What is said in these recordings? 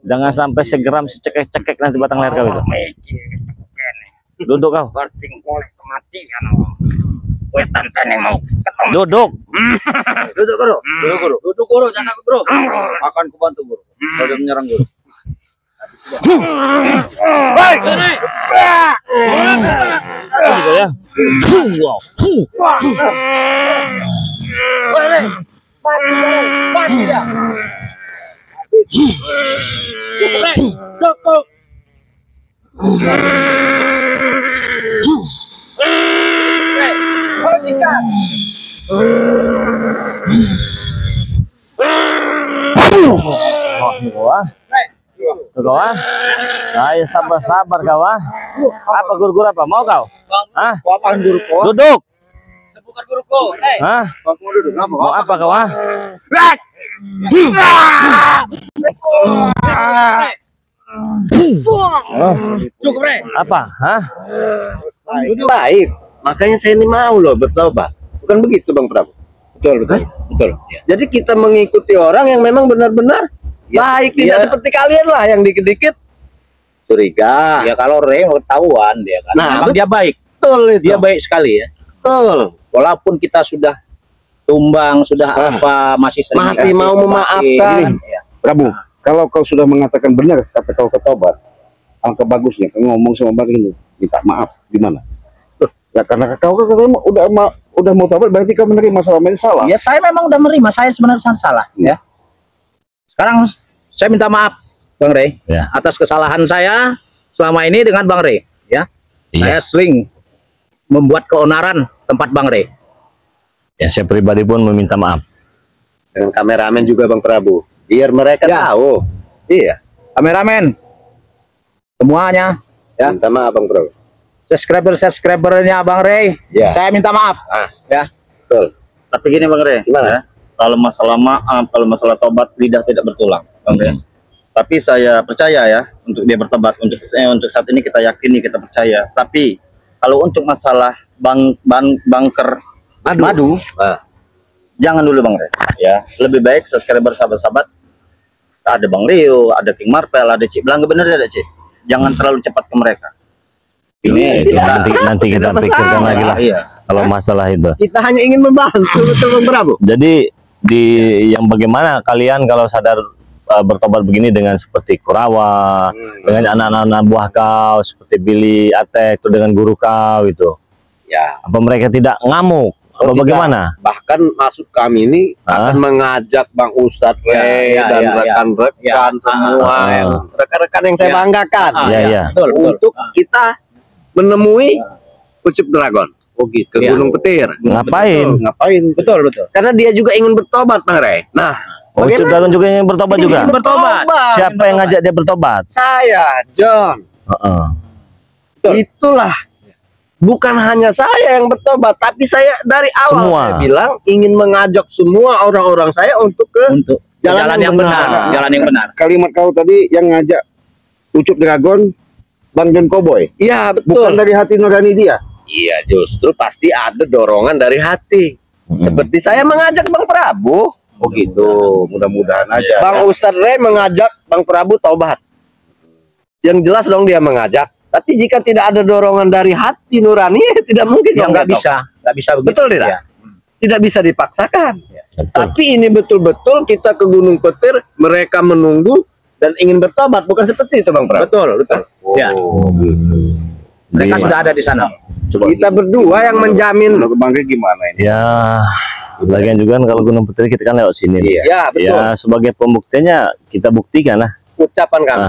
Jangan sampai segeram secekek-cekek nanti batang leher kau itu. Duduk kau. Duduk. Duduk guru. Duduk guru, jangan guru. Akan kubantu guru. Kalau menyerang guru. Baik, sini. Juga ya. Wow. Mati dah. Cukup. Kau saya sabar-sabar kau apa guru-guru apa mau kau? Hah? Apaan guru kau? Duduk. Bukan guru kau. Hah? Mau duduk apa? Mau apa kau? Cukup, Bre. Apa? Hah? Baik, makanya saya ini mau loh bertobat. Bukan begitu Bang Prabu? Betul. Ya. Jadi kita mengikuti orang yang memang benar-benar baik, tidak seperti kalian lah yang dikit-dikit curiga. Ya kalau Re ketahuan dia kan. Nah, memang dia baik. Betul itu. Dia baik sekali ya. Betul. Walaupun kita sudah tumbang, sudah apa, masih sering Masih dikasih mau obat. memaafkan. Ya. Prabu, kalau kau sudah mengatakan benar kata kau ketobat, angka bagusnya kau ngomong sama Bang ini, minta maaf di mana? Ya karena kau udah mau tobat, berarti kau menerima selama ini salah. Ya saya memang udah menerima, saya sebenarnya salah ya. Sekarang saya minta maaf Bang Rey Ya. atas kesalahan saya selama ini dengan Bang Rey ya. Iya. Saya sering membuat keonaran tempat Bang Rey. Ya saya pribadi pun meminta maaf. Dengan kameramen juga Bang Prabu, biar mereka Ya. tahu. Iya. Kameramen semuanya ya, Minta maaf Bang Prabu. subscribernya Bang Rey, Ya. saya minta maaf ya. Betul. Tapi gini Bang Rey, Gimana? kalau masalah maaf, kalau masalah tobat lidah tidak bertulang, Bang Rey. Tapi saya percaya ya untuk dia bertobat, untuk saat ini kita yakini, kita percaya. Tapi kalau untuk masalah bunker madu, jangan dulu Bang Rey. Ya, lebih baik subscriber sahabat-sahabat. Ada Bang Rio, ada King Marvel, ada Cik Belangga, bener tidak Cik? Jangan terlalu cepat ke mereka. Ini itu nanti kita pikirkan lagi lah. Iya. Kalau masalah itu. Kita hanya ingin membantu, betul Bang Prabu. Jadi yang bagaimana kalian kalau sadar bertobat begini dengan seperti Kurawa, dengan anak-anak buah kau seperti Billy, Atek, itu dengan guru kau itu. Ya. Apa mereka tidak ngamuk? Apa bagaimana? Bahkan maksud kami ini akan mengajak Bang Ustadz Rey dan rekan-rekan semua, rekan-rekan yang saya banggakan, untuk kita menemui Ucup Dragon. Oh gitu. Ke Gunung Petir. Ngapain? Ngapain? Betul. Karena dia juga ingin bertobat, Bang Rey. Nah, Ucup Dragon juga yang bertobat juga. Bertobat. Siapa yang ngajak dia bertobat? Saya, John. Itulah. Bukan hanya saya yang bertobat, tapi saya dari awal Semua. saya bilang ingin mengajak semua orang-orang saya untuk jalan yang benar. Jalan yang benar. Kalimat kau tadi yang ngajak Ucup Dragon, Bang John Cowboy. Iya, betul. Bukan dari hati nurani dia. Iya, justru pasti ada dorongan dari hati. Seperti saya mengajak Bang Prabu. Oh gitu, mudah-mudahan aja. Bang Ustadz Rey mengajak Bang Prabu tobat. Yang jelas dong dia mengajak. Tapi jika tidak ada dorongan dari hati nurani, tidak mungkin. Ya, nggak bisa begitu. Betul tidak? Ya. Tidak bisa dipaksakan. Betul. Tapi ini betul-betul kita ke Gunung Petir, mereka menunggu dan ingin bertobat, bukan seperti itu Bang Prabu. Betul. Ya. Mereka Di- sudah ada di sana. Kita berdua yang menjamin. Menurut Bang Rey gimana ini? Ya, lagian juga kan kalau Gunung Petir kita kan lewat sini. Ya, betul. Ya, sebagai pembuktiannya kita buktikan lah. Ucapan kami.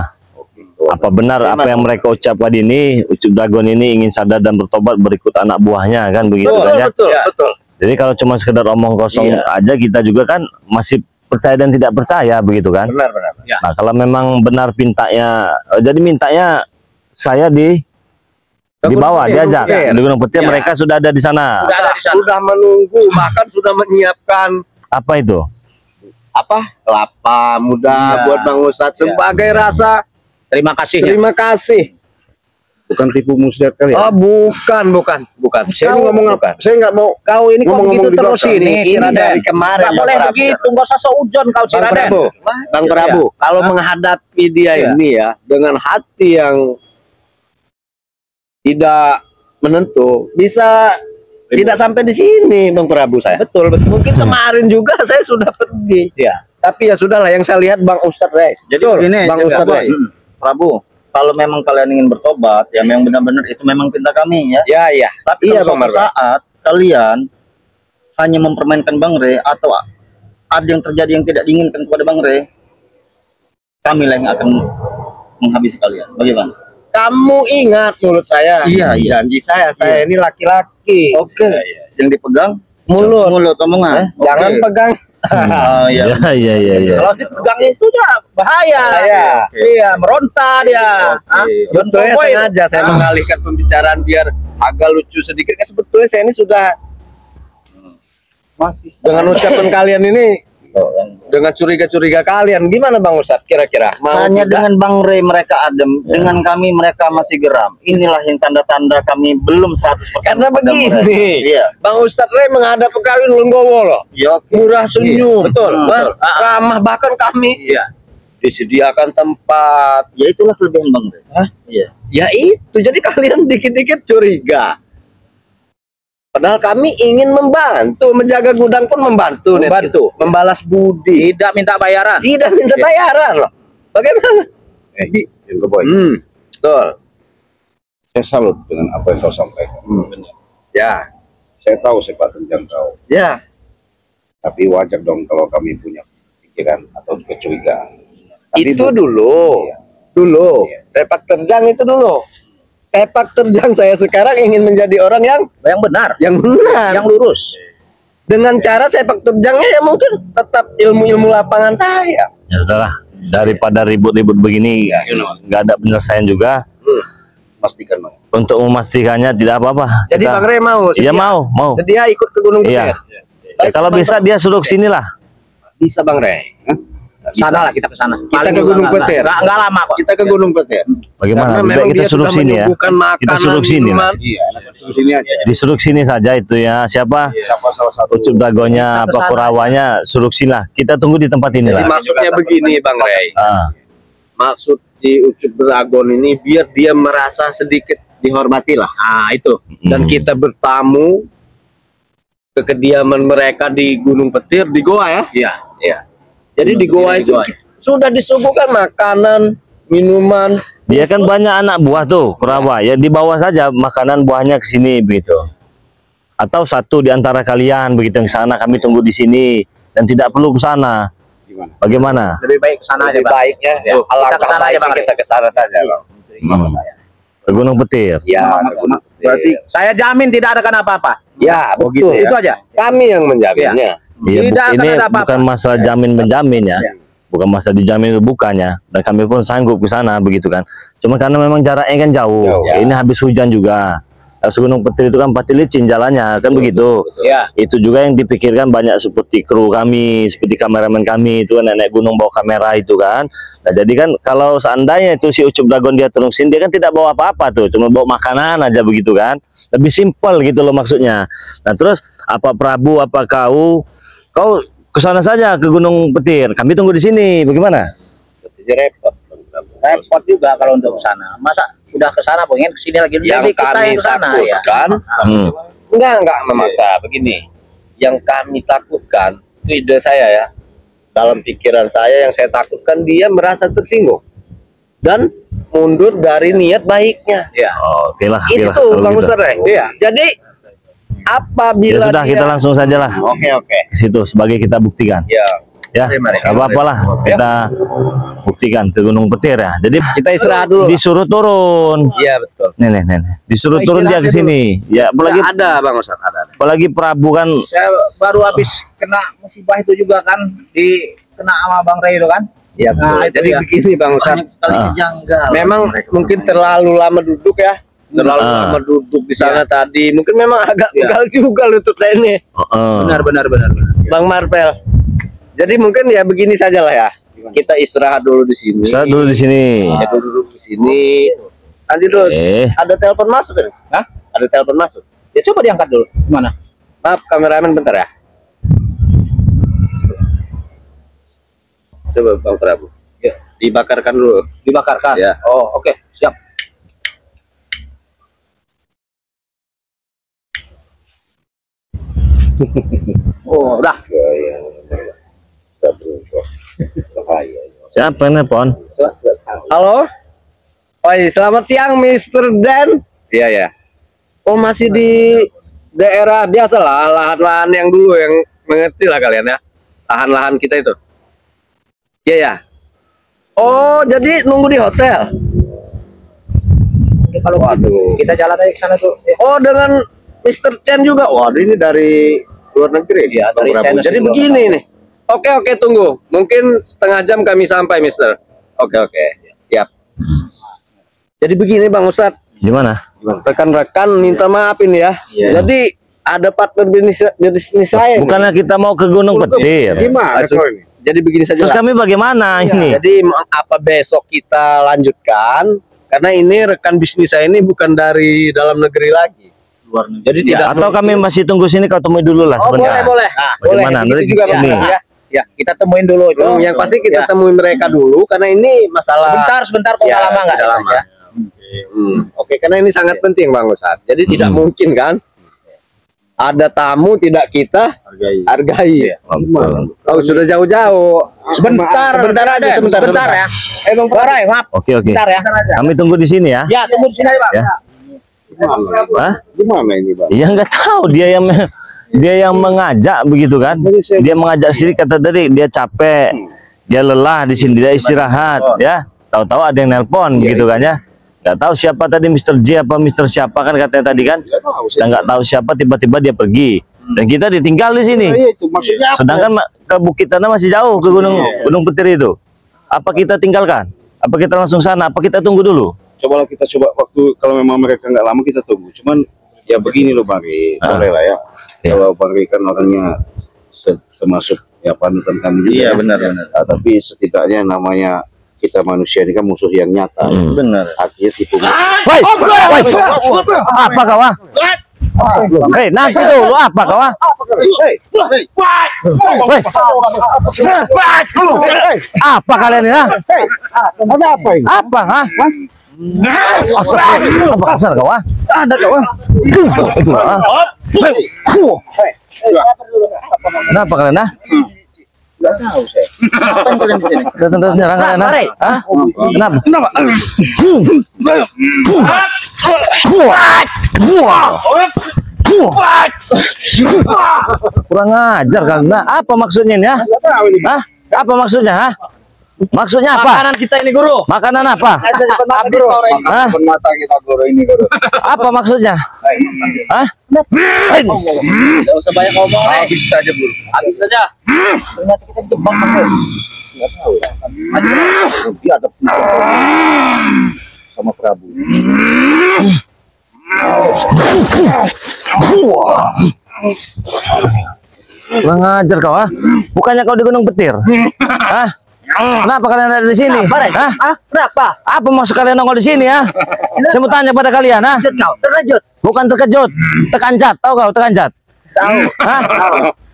Apa benar apa yang mereka ucapkan ini, Ucup Dragon ini ingin sadar dan bertobat berikut anak buahnya kan begitu kan ya? Betul. Jadi kalau cuma sekedar omong kosong aja kita juga kan masih percaya dan tidak percaya begitu kan? Benar. Nah kalau memang benar mintanya, jadi mintanya saya di bawah diajak di Gunung Petir, mereka sudah ada di sana. Sudah ada di sana. Sudah menunggu, bahkan sudah menyiapkan Apa itu? kelapa muda buat Bang Ustadz sebagai rasa Terima kasih. terima kasih Bukan tipu muslihat kalian. Oh, bukan. Saya ini ngomong apa? Saya nggak mau. Kau ini kok Ngomong-ngomong begitu di terus belakang. ini, si Ini Raden. dari kemarin, Nggak Bang boleh Prabu. begitu, nggak usah seujon kau si Bang Raden. Prabu, Bang Prabu, kalau Hah? menghadapi dia Iya. ini ya dengan hati yang tidak menentu, bisa tidak sampai di sini, Bang Prabu saya. Betul. Mungkin kemarin juga saya sudah pergi. Ya. Tapi ya sudahlah, yang saya lihat Bang Ustadz Rey. Jadi begini, Bang juga, Ustadz Rey. Prabu, kalau memang kalian ingin bertobat, ya memang benar-benar itu memang perintah kami ya. Ya. Tapi Iya, kalau Bang suatu saat kalian hanya mempermainkan Bang Rey atau ada yang terjadi yang tidak diinginkan kepada Bang Rey, kami yang akan menghabisi kalian. Bagaimana? Kamu ingat mulut saya? Iya. Janji saya ini laki-laki. Oke. Yang dipegang Mulut. omongan. Oke. Jangan pegang. Oh, iya. Iya. Kalau dipegang itu ya bahaya. Iya. Iya, meronta dia. Oke. Hah? Sebetulnya Contoh, sengaja saya mengalihkan pembicaraan biar agak lucu sedikit. Kan sebetulnya saya ini sudah Masih dengan ucapan kalian ini, Oh, yang- dengan curiga-curiga kalian, gimana Bang Ustadz kira-kira? Mau hanya tidak? dengan Bang Rey mereka adem, dengan kami mereka masih geram. Inilah yang tanda-tanda kami belum 100% Karena pada begini, mereka. Iya. Bang Ustadz Rey menghadap ke kawin Lenggowo loh. Ya, oke. Murah senyum. Betul, Wah, betul. ramah bahkan kami. Iya. Disediakan tempat. Ya itulah kelebihan Bang Rey. Hah? Iya. Ya itu, jadi kalian dikit-dikit curiga. Padahal kami ingin membantu, menjaga gudang pun membantu. Membantu. Net. Membalas budi. Tidak minta bayaran. Tidak minta bayaran loh. Bagaimana? Boy, Betul. saya salut dengan apa yang kau sampaikan. Ya. Saya tahu sepak terjang kau. Ya. Tapi wajar dong kalau kami punya pikiran atau kecurigaan. Tapi Itu dulu. Iya. Dulu. Iya. Sepak terjang itu dulu. Sepak terjang saya sekarang ingin menjadi orang yang benar, benar. yang lurus. Dengan cara sepak terjangnya ya mungkin tetap ilmu-ilmu lapangan saya. Ya sudahlah, daripada ribut-ribut begini nggak ada penyelesaian juga. pastikan Bang. Untuk memastikannya tidak apa-apa. Jadi Bang Rey mau? Iya mau. Sedia ikut ke Gunung Iya. Petir? Ya, kalau bisa dia suruh ke sini lah. Bisa Bang Rey. Sana lah kita ke sana. Kita ke Gunung Petir. Enggak lama kok. Kita ke Gunung Petir. Bagaimana? Karena Lebih baik memang kita dia suruh sudah sini ya. menyuguhkan Kita suruh makanan, sini lah. minuman. Iya, di sini aja. Disuruh sini saja itu ya. Siapa? Siapa salah satu Ucup Dagonya, Kita apa kesana. Kurawanya, suruh sini lah. Kita tunggu di tempat ini Jadi lah. maksudnya begini Bang Rey. Ah, Maksud si Ucup Dragon ini biar dia merasa sedikit dihormati lah. Nah, itu. Dan kita bertamu ke kediaman mereka di Gunung Petir di Goa ya. Iya. Iya. Jadi di Goa Di itu Goa. sudah disuguhkan makanan, minuman. dia kan banyak anak buah tuh, Kurawa. Ya dibawa saja makanan buahnya ke sini begitu. Atau satu di antara kalian begitu yang ke sana, kami tunggu di sini dan tidak perlu ke sana. gimana? Bagaimana? Lebih baik ke sana aja, Lebih Bang. baiknya Ya. Kita alangkah ke sana aja, baiknya Bang. kita ke sana saja. Bang. Ke Gunung Petir. Ya, Berarti Saya jamin tidak ada kan apa-apa. ya betul. Itu aja. Kami yang menjaminnya. Iya, Tidak akan ini ada apa-apa. bukan masalah jamin-menjamin ya. Bukan masalah dijamin itu bukannya. Dan kami pun sanggup ke sana begitu kan. Cuma karena memang jaraknya kan jauh. Jauh, ya. Ini habis hujan juga. Terus Gunung Petir itu kan pasti licin jalannya kan begitu. Ya. Itu juga yang dipikirkan banyak seperti kru kami, seperti kameramen kami itu kan naik gunung bawa kamera itu kan. Nah, jadi kan kalau seandainya itu si Ucup Dragon dia turun sini, dia kan tidak bawa apa-apa tuh, cuma bawa makanan aja begitu kan. Lebih simpel gitu loh maksudnya. Nah, terus apa Prabu apa kau ke sana saja ke Gunung Petir. Kami tunggu di sini. Bagaimana? Jadi repot. Repot juga kalau untuk ke sana. Masa udah ke sana pengen ke sini lagi. Yang Jadi kita kami yang ke sana ya. takutkan, Hmm. enggak memaksa begini. Yang kami takutkan, itu ide saya ya. Dalam pikiran saya yang saya takutkan dia merasa tersinggung dan mundur dari niat baiknya. Ya. Oh, oke lah. Itu kalau Bang gitu. Ustadz Rey. Iya. Jadi Ya apabila sudah, kita langsung saja lah Oke. ke situ sebagai kita buktikan. Ya. Ya, apa-apalah kita buktikan ke Gunung Petir ya. Jadi Kita istirahat dulu. disuruh turun. Iya betul. Nih. Disuruh Oh, turun dia ke istirahatnya sini. Ya, apalagi Ada Bang Ustadz, ada. apalagi Prabu kan Saya baru habis kena musibah itu juga kan, kena sama Bang Rey itu kan. Iya Nah, betul. itu Jadi ya. begini Bang Ustadz. Banyak sekali kejanggalan. Memang mungkin terlalu lama duduk ya. Terlalu lama duduk di sana tadi. Mungkin memang agak pegal juga lutut saya ini. Benar. Bang Marvel. Jadi mungkin ya begini saja lah ya. Kita istirahat dulu di sini. Saya dulu di sini. Kita duduk di sini. Nanti dulu. Ada telepon masuk ini. Hah? Ada telepon masuk. Ya coba diangkat dulu. Gimana? Maaf, kameramen bentar ya. Coba Bang Prabu. Ya. Dibakarkan dulu. Dibakarkan. Ya. Oh, oke, siap. Oh, udah. Siapa yang nelpon? Halo. Oi, selamat siang Mr. Dan. Iya ya. Oh, masih di daerah biasa lah, lahan-lahan yang dulu yang mengerti lah kalian ya. Lahan-lahan kita itu. Iya ya. Oh, jadi nunggu di hotel. Kalau Waduh. kita jalan aja ke sana tuh. Oh, dengan Mr. Chen juga. Waduh, ini dari luar negeri. Iya, Bang dari Prabu. China Jadi sih, begini nih. Oke, tunggu. Mungkin setengah jam kami sampai, Mister. Oke. Siap. Jadi begini, Bang Ustadz. Gimana? Rekan-rekan minta maaf ini ya. Iya. Jadi ada partner bisnis saya. Bukannya kita mau ke Gunung Petir. Gimana kau ini? Jadi begini saja. Terus lah. kami bagaimana ini? Jadi apa besok kita lanjutkan? Karena ini rekan bisnis saya ini bukan dari dalam negeri lagi. Luar negeri. Jadi tidak. Atau kami masih tunggu sini kau temui dulu lah Oh, sebentar. boleh. Boleh. Bagaimana? Begitu Nanti juga sini. Bang. Ya. Ya, kita temuin dulu itu. Yang pasti kita Ya. temui mereka dulu karena ini masalah. Sebentar kok Ya, nggak lama nggak tidak lama. ya. Oke, karena ini sangat penting Bang Ustadz. Jadi tidak mungkin kan ada tamu tidak kita hargai. Oh, sudah jauh-jauh. Sebentar aja, sebentar ya. Bang Farai, maaf. Oke. Bentar ya. Kami tunggu di sini ya. Ya, tunggu di sini aja, Pak. Ya. Hah? Gimana ini, Bang? Iya nggak tahu dia yang mengajak begitu kan? Dia mengajak sini kata tadi dia capek, dia lelah di sini, dia istirahat ya. Tahu-tahu ada yang nelpon begitu kan ya? Nggak tahu siapa tadi Mr. J apa Mr. siapa kan katanya tadi kan? Kita nggak tahu siapa tiba-tiba dia pergi dan kita ditinggal di sini. Iya, itu maksudnya apa? Sedangkan ke Bukit Sana masih jauh ke Gunung Petir itu. Apa kita tinggalkan? Apa kita langsung sana? Apa kita tunggu dulu? Cobalah kita coba waktu kalau memang mereka nggak lama kita tunggu. Cuman ya begini loh Bang Ri, boleh lah ya. Kalau Bang Ri kan orangnya termasuk ya panutan kami juga. Iya, ya. benar. Tapi setidaknya namanya kita manusia ini kan musuh yang nyata. Benar. Artinya tipu. Woi, apa kau ah? Hei, nanti dulu apa kau ah? Apa kalian ini? Ada apa ini? Apa ah? Apa kasar kau ah? Ada kau. Itu ah. Kenapa kalian ah? Datang nyerang kalian ah? Hah? Kenapa? Kurang ajar kalian. Nah, apa maksudnya ini ya? Hah? Apa maksudnya? Hah? Maksudnya apa? Makanan kita ini, Guru. Makanan apa? Hah? Mata kita guru ini guru. Apa maksudnya? Hah? Enggak usah banyak ngomong, habis saja, Guru. Habis saja. Ternyata kita dijebak, Pak. Dia ada sama Prabu. Kurang ajar kau ah. Bukannya kau di Gunung Petir? Hah? Kenapa kalian ada di sini? Hah? Kenapa? Apa maksud kalian nongol di sini ya? Saya mau tanya pada kalian, ah. Terkejut. Bukan terkejut, tekanjat. Tahu kau tekanjat? Tahu. Hah?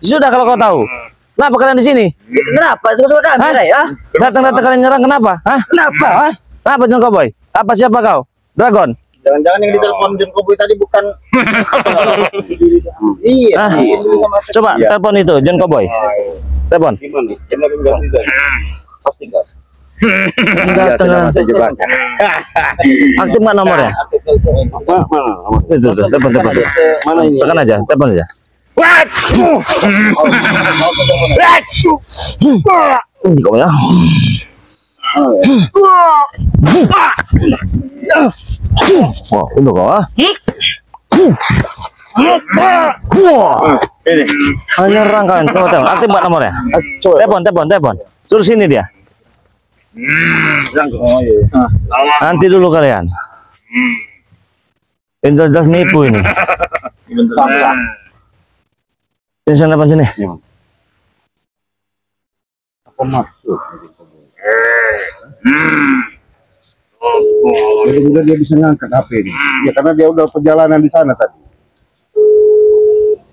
Sudah kalau kau tahu. Kenapa kalian di sini? Kenapa? Sudah Hah? ya? Datang-datang kalian nyerang kenapa? Hah? Kenapa? Hah? Kenapa John Cowboy? Apa siapa kau? Dragon? Jangan-jangan yang ditelepon John Cowboy tadi bukan. Iya. Hah? Coba telepon itu John Cowboy. Telepon. Gimana? Gimana enggak bisa? Pasti enggak. Datang. Masa jebakan. Aktif nggak nomornya? Mana? Itu tuh, telepon. Mana ini? Tekan aja, telepon aja. Ini kau ya. Wah, udah kau ah. Ini. Hanya nyerang kalian. Coba telepon. Aktif nggak nomornya? Telepon. Suruh sini dia. Oh iya. Nanti dulu kalian. Ini jelas nipu ini. Bentar. Ini sana depan sini. Apa maksud? Mudah-mudahan dia bisa ngangkat HP ini. Ya karena dia udah perjalanan di sana tadi.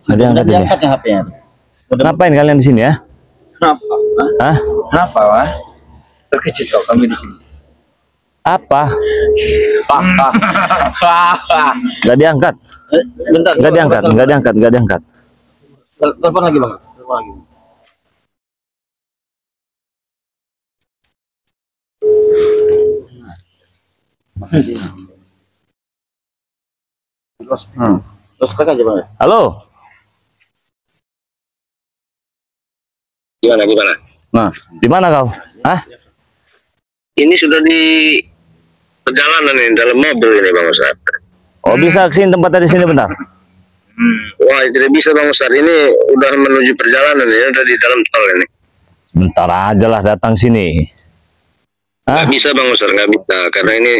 Ada yang angkat ini. Diangkatnya HP-nya. Ngapain kalian di sini ya? Kenapa? Hah? Kenapa, Wah? Terkejut kau kami di sini. Apa? Gak diangkat. Bentar. Gak diangkat. Gak diangkat. Gak diangkat. Telepon lagi, Bang. Telepon lagi. Terus aja, Bang. Halo. Gimana? Nah, Di mana kau? Hah? Ini sudah di perjalanan ini, dalam mobil ini Bang Ustaz. Oh, bisa kesini tempatnya di sini bentar. Wah, tidak bisa Bang Ustaz. Ini udah menuju perjalanan ini, udah di dalam tol ini. Bentar aja lah datang sini. Hah? Nggak bisa Bang Ustaz, nggak bisa. Karena ini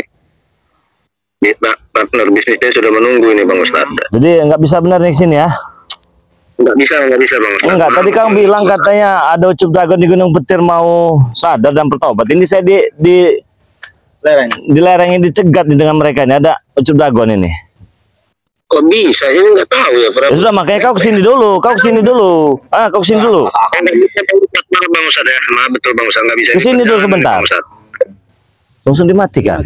partner bisnisnya sudah menunggu ini Bang Ustaz. Jadi nggak bisa benar nih kesini ya? Nggak bisa Bang Ustaz. Enggak, tadi kamu bilang katanya ada Ucup Dagon di Gunung Petir mau sadar dan bertobat. Ini saya di lereng. di lereng ini dicegat nih dengan mereka ini, ada Ucup Dagon ini. Kok bisa? Ini nggak tahu ya. Ya sudah, makanya kau kesini dulu, kau kesini dulu. Kau kesini dulu. Nggak bisa Bang Ustaz ya. Maaf betul Bang Ustaz, nggak bisa. Kesini dulu sebentar. Bang Ustaz. Langsung dimatikan.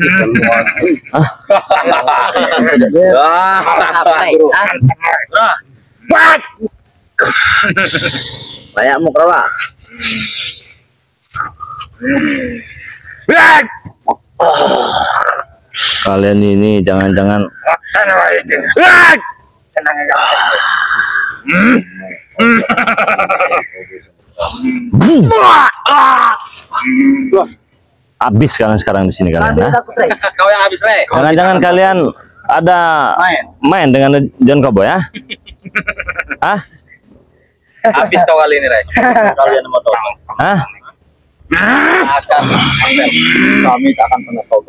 Banyakmu kerawa. Kalian ini jangan-jangan habis kalian sekarang di sini kalian. Kau yang habis, Re. Jangan-jangan kalian ada main dengan John Cowboy ya? Hah? Habis kau kali ini, Re. Kalian mau tahu. Hah? Kami tak akan pernah tahu.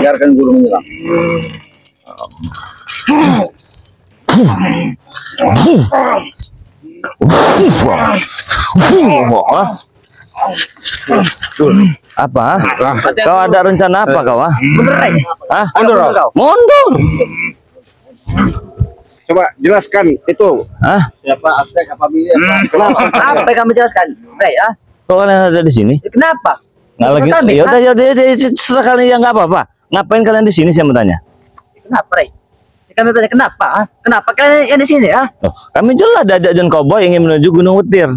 Biarkan guru menyerang. Apa? Kau ada rencana apa kau? Hah? Mundur. Coba jelaskan itu. Hah? Siapa Aksek, apa Billy, Kenapa? Apa yang kamu jelaskan, Re? Ya? Kok kalian ada di sini? Kenapa? Nggak lagi. Ya udah, serah kalian ya, nggak apa-apa. Ngapain kalian di sini? Saya mau tanya. Kenapa, Re? Kami bertanya kenapa? Kenapa kalian yang di sini ya? Loh, kami jelas ada John Cowboy ingin menuju Gunung Wetir.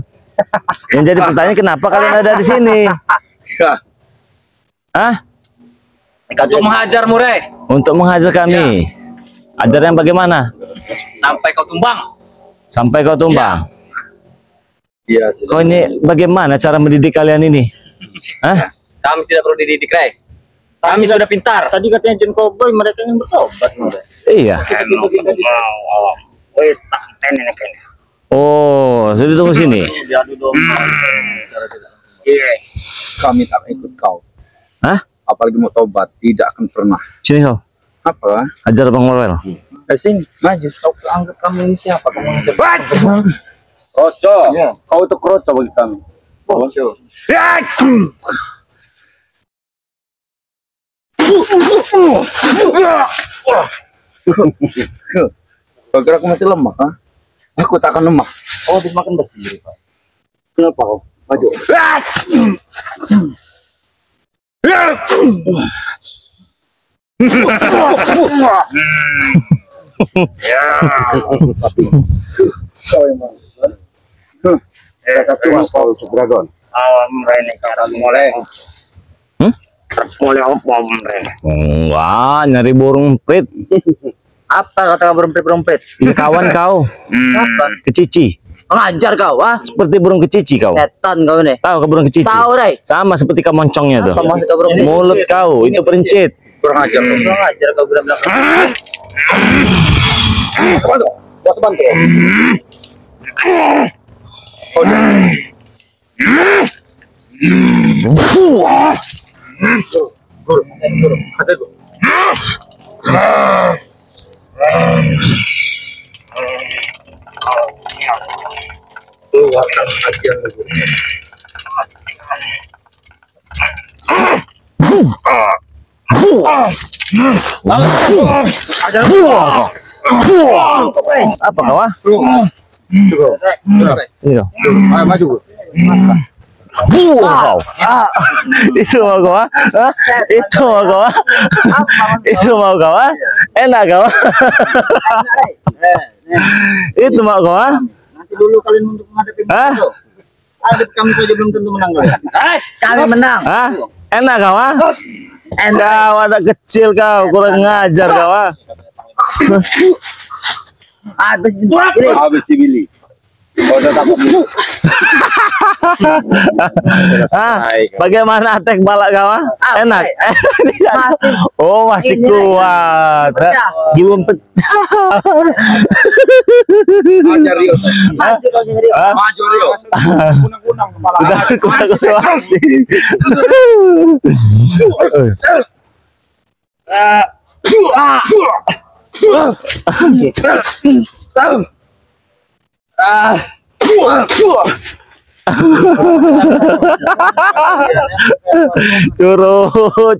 Yang jadi pertanyaan, kenapa kalian ada di sini? Hah? Untuk menghajarmu, Re. Untuk menghajar kami. Ajar yang bagaimana? Sampai kau tumbang. Sampai kau tumbang. Iya, Kau ini bagaimana cara mendidik kalian ini? Hah? Kami tidak perlu dididik, Re. Kami sudah pintar. Tadi katanya John Cowboy mereka yang bertobat. Iya. Oh, sudah tunggu sini. Kami tak ikut kau. Hah? Apalagi mau tobat, tidak akan pernah. Sini kau. Apa? Ajar Bang Morel. Sini, maju. Kau anggap kamu ini siapa? Kamu ngajar. Roco. Kau itu kroco bagi kami. Roco. Kau kira aku masih lemah, ha? Aku tak akan lemah. Oh, dimakan besi, Pak. Kenapa kau? Maju. Kau emang. Kau Dragon. Wah, nyari burung prit. Apa kata burung prit? Ini kawan kau. Apa? Kecici. Mengajar kau, ah? Seperti burung kecici kau. Setan kau ini. Tahu ke burung kecici? Tahu, Re. Sama seperti kemoncongnya tuh. Apa maksud kau burung prit? Mulut kau itu perincit. Kurang ajar. Kurang ajar kau bilang-bilang. Bos bantu. keluarkan ajian guru. Apa kau? Ini kau. Maju. Wow. Itu mau kau? Itu mau kau? Itu mau kau? Enak kau? Itu mau kau? Nanti dulu kalian untuk menghadapi musuh. Hadap kami saja belum tentu menang. Kami menang. Enak kau? Kau ada kecil kau, kurang ngajar kau. Habis si Billy. Kau udah takut. Bagaimana atek balak kau? Enak. Oh, masih kuat. Belum pecah. Ajar Rio. Maju kau sendiri. Maju Rio. Kunang-kunang kepala. Sudah kuat masih.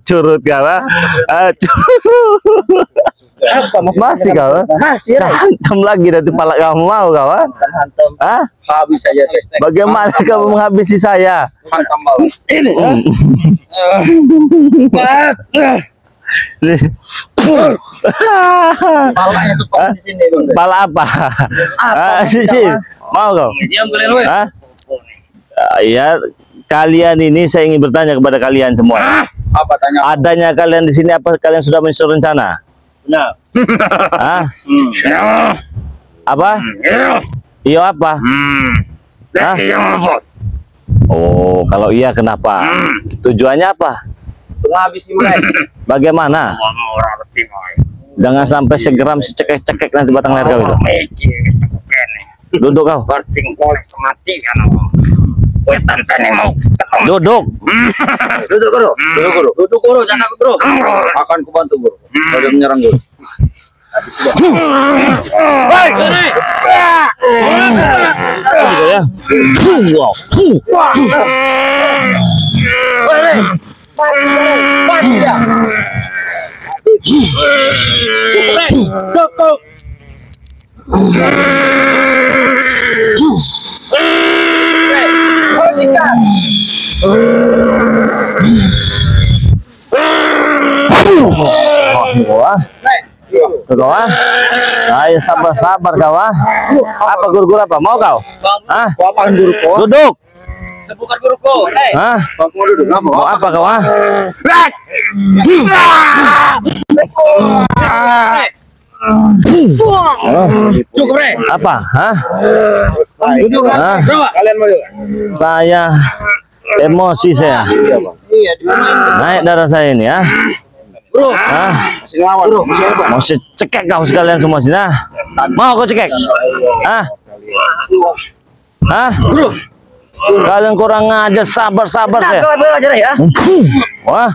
Curut kau. Masih kau. Masih. Hantam lagi dari kepala kamu mau kau. Habis saja tes. Bagaimana kamu menghabisi saya? Hantam bawah. Palanya tuh di sini, Bang. Pala apa? Sisi. Mau kau? Ya, kalian ini saya ingin bertanya kepada kalian semua. Apa tanya? Adanya kalian di sini apa kalian sudah menyusun rencana? Nah, Apa? Iya apa? Oh, kalau iya kenapa? Tujuannya apa? Menghabisi mereka. Bagaimana? Jangan sampai segeram secekek-cekek nanti batang leher kau itu. Duduk kau. Duduk. Duduk guru, jangan guru. Akan kubantu guru. Kau dia menyerang guru. Saya sabar-sabar kau. Apa guru-guru apa? Mau kau? Apa guru kau? Duduk. Sebukan guru kau. Mau duduk? Mau apa kau? Cukup, Bre. Apa? Duduk. Kalian mau juga? Saya emosi saya. Naik darah saya ini ya. Bro. Masih ngelawan. Masih apa? Mau saya cekek kau sekalian semua sini. Mau kau cekek? Bro. Kalian kurang aja, sabar-sabar saya. Wah.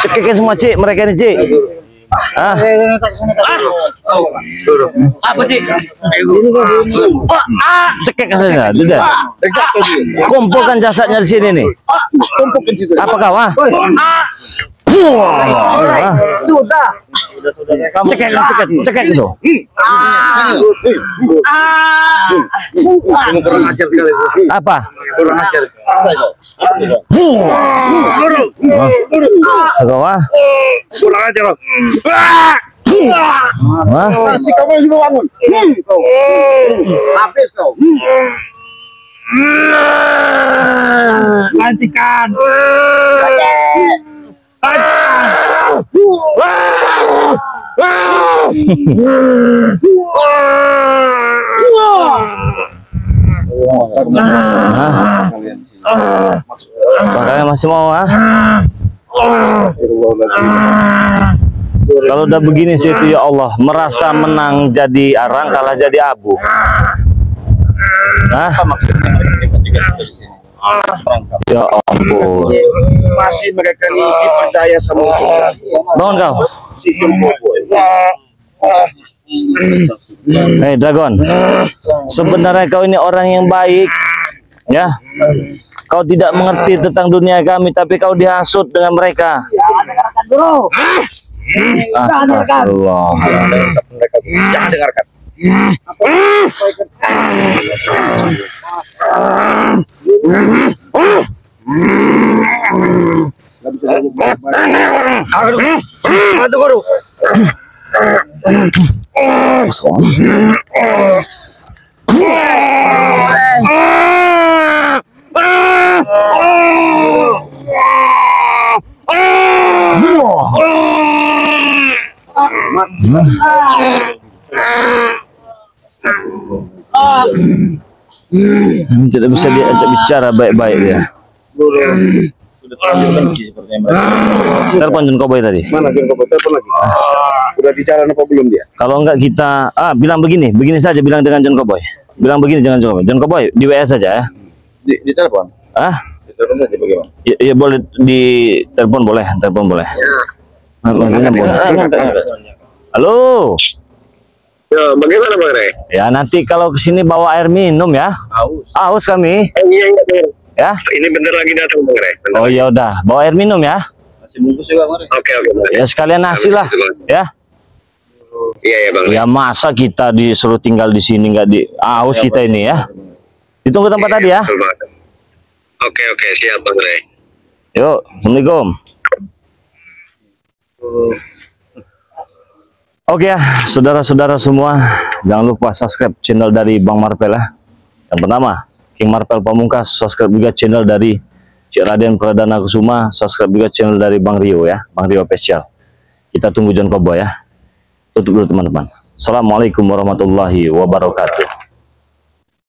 Cekekin semua Cik, mereka ini Cik. Apa sih? Cekek saja, tidak. Kumpulkan jasadnya di sini nih. Apa kau? Sudah. Cekek itu. Kurang ajar sekali. Apa? Kurang ajar. Kau Kurang ajar. Masih kamu yang sudah bangun. Habis kau. Lantikan. Kalian masih mau Kalau udah begini sih itu ya Allah, merasa menang jadi arang, kalah jadi abu. maksudnya mereka juga di sini. Ya ampun. Masih mereka ini dipercaya sama kita. Bangun kau. Hei Dragon, sebenarnya kau ini orang yang baik, ya. Kau tidak mengerti tentang dunia kami, tapi kau dihasut dengan mereka. Astagfirullah. Jangan dengarkan. Tidak bisa diajak bicara baik-baik dia. Sudah terlanjur benci sepertinya mereka. Telepon John Cowboy tadi. Mana John Cowboy? Telepon lagi. Udah bicara apa belum dia? Kalau enggak kita bilang begini saja, bilang dengan John Cowboy. Bilang begini jangan John Cowboy. John Cowboy di WA saja ya. Di telepon. Di telepon saja bagaimana? Ya, boleh di telepon boleh, Halo. Ya, bagaimana Bang Rey? Ya nanti kalau kesini bawa air minum ya. Aus kami. Iya. Ya. Ini bentar lagi datang Bang Rey. Oh ya udah, bawa air minum ya. Masih bungkus juga kemarin. Oke Bang Rey. Ya sekalian nasi lah, ya. Iya Bang Rey. Ya masa kita disuruh tinggal di sini nggak di aus kita ini ya. Ditunggu tempat tadi ya. Oke, siap Bang Rey. Yuk, assalamualaikum. Oke ya, saudara-saudara semua, jangan lupa subscribe channel dari Bang Marpel ya. Yang pertama, King Marpel Pamungkas, subscribe juga channel dari Cik Raden Pradana Kusuma, subscribe juga channel dari Bang Rio ya, Bang Rio Official. Kita tunggu John Cowboy ya. Tutup dulu teman-teman. Assalamualaikum warahmatullahi wabarakatuh.